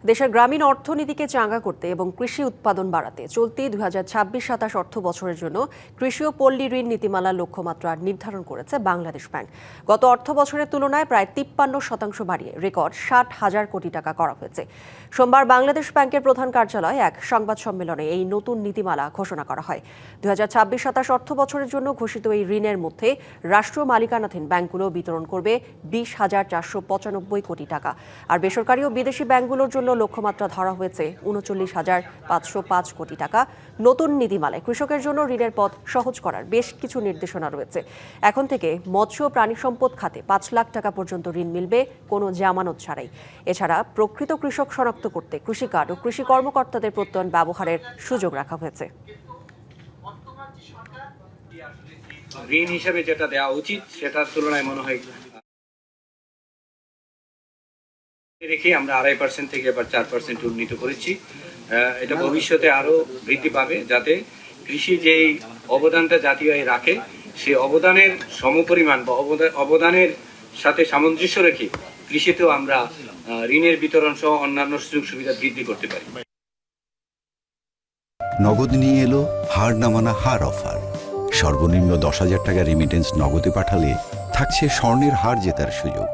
দেশের গ্রামীণ অর্থনীতিকে চাঙ্গা করতে এবং কৃষি উৎপাদন বাড়াতে চলতি 2026-27 অর্থ বছরের জন্য কৃষি ও পল্লী ঋণ নীতিমালার লক্ষ্যমাত্রা নির্ধারণ করেছে বাংলাদেশ ব্যাংক। গত অর্থ বছরের তুলনায় প্রায় 53% বাড়িয়ে রেকর্ড 60,000 কোটি টাকা করা হয়েছে। সোমবার বাংলাদেশ ব্যাংকের প্রধান কার্যালয়ে এক সংবাদ সম্মেলনে এই নতুন নীতিমালা ঘোষণা করা হয়। 2026-27 অর্থ বছরের জন্য ঘোষিত এই ঋণের মধ্যে রাষ্ট্রীয় মালিকানাধীন ব্যাংকগুলো বিতরণ করবে 20,495 কোটি টাকা, আর বেসরকারি ও বিদেশি ব্যাংকগুলোর জন্য লক্ষ্যমাত্রা ধরা হয়েছে 39,505 কোটি টাকা। নতুন নীতিমালায় কৃষকের জন্য ঋণের পথ সহজ করার বেশ কিছু নির্দেশনা রয়েছে। এখন থেকে মৎস্য ও প্রাণী সম্পদ খাতে 5 লাখ টাকা পর্যন্ত ঋণ মিলবে কোনো জামানত ছাড়াই। এছাড়া প্রকৃত কৃষক শনাক্ত করতে কৃষি কার্ড ও কৃষি কর্মকর্তাদের প্রত্যয়ন ব্যবহারের সুযোগ রাখা হয়েছে। ঋণ হিসেবে যেটা দেওয়া উচিত সেটার তুলনায় মনে হয় রেখে আমরা 2.5% থেকে এবার 4% উন্নীত করেছি। এটা ভবিষ্যতে আরো বৃদ্ধি পাবে, যাতে কৃষি যেই অবদানটা জাতীয় আয় রাখে সেই অবদানের সমপরিমাণ বা অবদানের সাথে সামঞ্জস্য রেখে কৃষিতেও আমরা ঋণের বিতরণ সহ অন্যান্য সুযোগ সুবিধা বৃদ্ধি করতে পারি। নগদ নিয়ে এলো হার না মানা হার অফার। সর্বনিম্ন 10,000 টাকা রেমিটেন্স নগদে পাঠালে থাকছে স্বর্ণের হার জেতার সুযোগ।